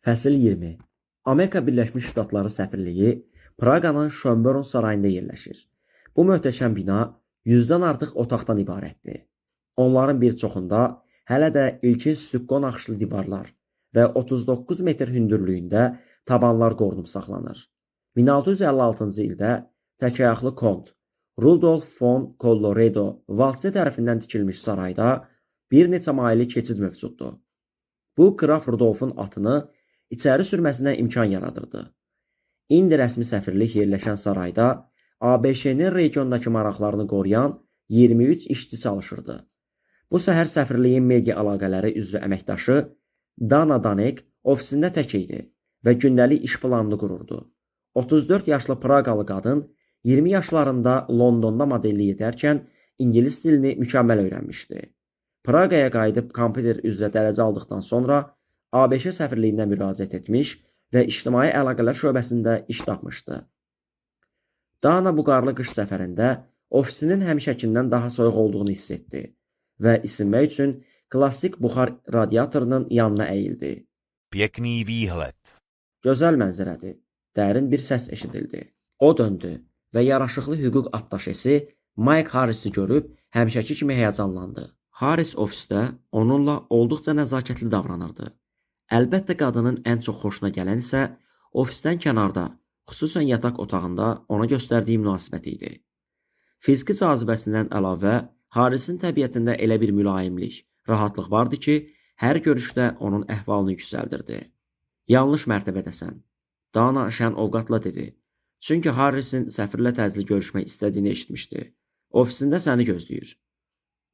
Fəsil 20. Amerika Birləşmiş Ştatları səfirliyi Praqanın Şönborn sarayında yerləşir. Bu möhtəşəm bina 100-dən artıq otaqdan ibarətdir. Onların bir çoxunda hələ də ilkin stukko naxışlı divarlar və 39 metr hündürlüyündə tavanlar qorunub saxlanır. 1656-cı ildə təkayaqlı kont Rudolf von Colloredo Valtse tərəfindən tikilmiş sarayda bir neçə maili keçid mövcuddur. Bu, Qraf Rudolfun atını içəri sürməsinə imkan yaradırdı. İndi rəsmi səfirlik yerləşən sarayda ABŞ-nin regiondakı maraqlarını qoruyan 23 işçi çalışırdı. Bu səhər səfirliyin media əlaqələri üzrə əməkdaşı Dana Danek ofisində tək idi və gündəlik iş planını qururdu. 34 yaşlı Praqalı qadın 20 yaşlarında Londonda modellik edərkən ingilis dilini mükəmməl öyrənmişdi. Praqaya qayıdıb kompüter üzrə dərəcə aldıqdan sonra ABŞ səfirliyinə müraciət etmiş və ictimai əlaqələr şöbəsində iş tapmışdı. Dana bu qarlı qış səfərində ofisinin həmişəkindən daha soyuq olduğunu hiss etdi və isinmək üçün klassik buxar radiatorunun yanına əyildi. Pěkný výhled. Gözəl mənzərədir, dərin bir səs eşidildi. O döndü və yaraşıqlı hüquq attaşesi Mike Harris'i görüb həmişəki kimi həyəcanlandı. Harris ofisdə onunla olduqca nəzakətli davranırdı. Əlbəttə qadının ən çox xoşuna gələn isə ofisdən kənarda, xüsusən yataq otağında ona göstərdiyi münasibət idi. Fiziki cazibəsindən əlavə Harrisin təbiətində elə bir mülayimlik, rahatlıq vardı ki, hər görüşdə onun əhvalını yüksəldirdi. Yanlış mərtəbədəsən, Dana şən ovqatla dedi. Çünki Harrisin səfirlə təcili görüşmək istədiyini eşitmişdi. Ofisində səni gözləyir.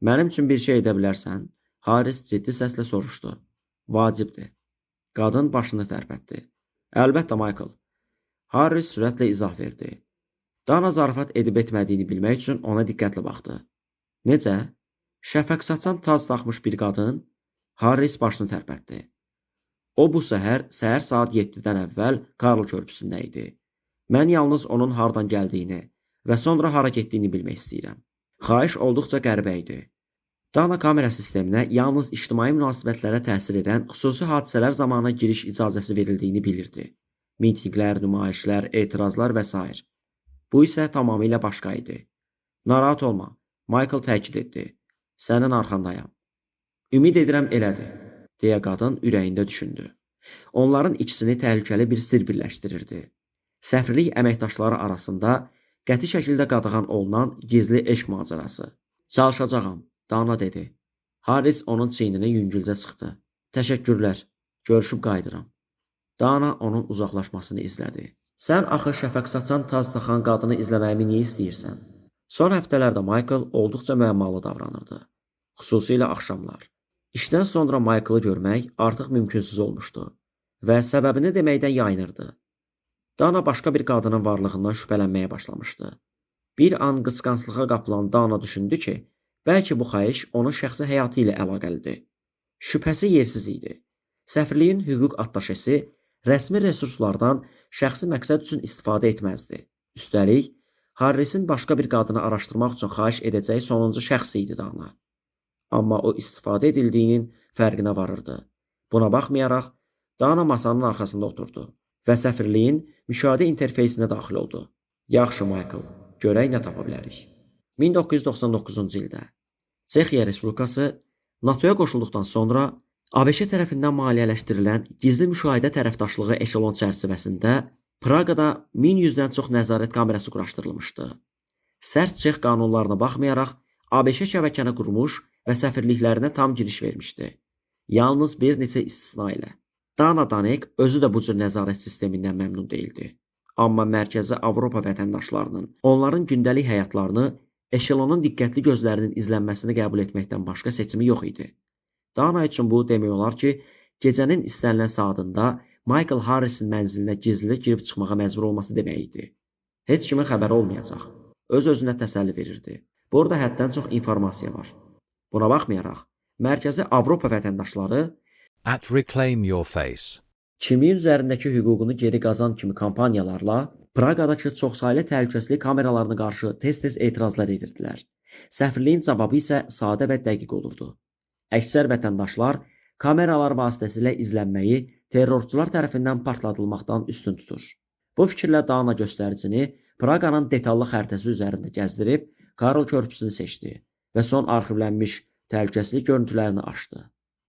Mənim üçün bir şey edə bilərsən? Harris ciddi səslə soruşdu. Vacibdir. Qadın başını tərpətdi. Əlbəttə, Michael. Harris sürətlə izah verdi. Dana zarafat edib etmədiyini bilmək üçün ona diqqətlə baxdı. Necə? Şəfəq saçan taz taxmış bir qadın? Harris başını tərpətdi. O bu səhər saat 7-dən əvvəl Karl körpüsündə idi. Mən yalnız onun hardan gəldiyini və sonra hara getdiyini bilmək istəyirəm. Xahiş olduqca qəribə idi. Dana kamera sisteminə yalnız ictimai münasibətlərə təsir edən xüsusi hadisələr zamanı giriş icazəsi verildiyini bilirdi. Mitinqlər, nümayişlər, etirazlar və s. Bu isə tamamilə başqa idi. Narahat olma, Michael təkid etdi. Sənin arxandayam. Ümid edirəm elədir, deyə qadın ürəyində düşündü. Onların ikisini təhlükəli bir sir birləşdirirdi. Səfirlik əməkdaşları arasında qəti şəkildə qadağan olunan gizli eşq macərası. Çalışacağam, Dana dedi. Harris onun çiynini yüngülcə sıxdı. Təşəkkürlər, görüşüb qayıdıram. Dana onun uzaqlaşmasını izlədi. Sən axı şəfəq saçan taz taxan qadını izləməyimi niyə istəyirsən? Son həftələrdə Michael olduqca müəmmalı davranırdı. Xüsusilə axşamlar. İşdən sonra Michael'ı görmək artıq mümkünsüz olmuşdu və səbəbini deməkdən yayınırdı. Dana başqa bir qadının varlığından şübhələnməyə başlamışdı. Bir an qısqanclığa qapılan Dana düşündü ki, bəlkə bu xahiş onun şəxsi həyatı ilə əlaqəlidir. Şübhəsi yersiz idi. Səfirliyin hüquq attaşesi rəsmi resurslardan şəxsi məqsəd üçün istifadə etməzdi. Üstəlik, Harrisin başqa bir qadını araşdırmaq üçün xahiş edəcəyi sonuncu şəxs idi Dana. Amma o istifadə edildiyinin fərqinə varırdı. Buna baxmayaraq, Dana masanın arxasında oturdu və səfirliyin müşahidə interfeysinə daxil oldu. Yaxşı, Michael, görək nə tapa bilərik. 1999-cu ildə Çexiya Respublikası NATO-ya qoşulduqdan sonra ABŞ tərəfindən maliyyələşdirilən gizli müşahidə tərəfdaşlığı eşelon çərçivəsində Praqada 1100-dən çox nəzarət kamerası quraşdırılmışdı. Sərt Çex qanunlarına baxmayaraq, ABŞ şəbəkəni qurmuş və səfirliklərinə tam giriş vermişdi. Yalnız bir neçə istisna ilə. Dana Danek özü də bu cür nəzarət sistemindən məmnun deyildi. Amma mərkəzi Avropa vətəndaşlarının, onların gündəlik həyatlarını eşelonun diqqətli gözlərinin izlənməsini qəbul etməkdən başqa seçimi yox idi. Dana üçün bu demək olar ki, gecənin istənilən saatında Michael Harris'in mənzilinə gizli girib çıxmağa məcbur olması demək idi. Heç kimin xəbəri olmayacaq. Öz-özünə təsəlli verirdi. Burada həddən çox informasiya var. Buna baxmayaraq, mərkəzi Avropa vətəndaşları At Reclaim Your Face. kimliyin üzərindəki hüququnu geri qazan kimi kampaniyalarla Praqadakı çoxsaylı təhlükəsizlik kameralarına qarşı tez-tez etirazlar edirdilər. Səfirliyin cavabı isə sadə və dəqiq olurdu. Əksər vətəndaşlar kameralar vasitəsilə izlənməyi terrorçular tərəfindən partladılmaqdan üstün tutur. Bu fikirlə Dana göstəricini Praqanın detallı xəritəsi üzərində gəzdirib Karl körpüsünü seçdi və son arxivlənmiş təhlükəsizlik görüntülərini açdı.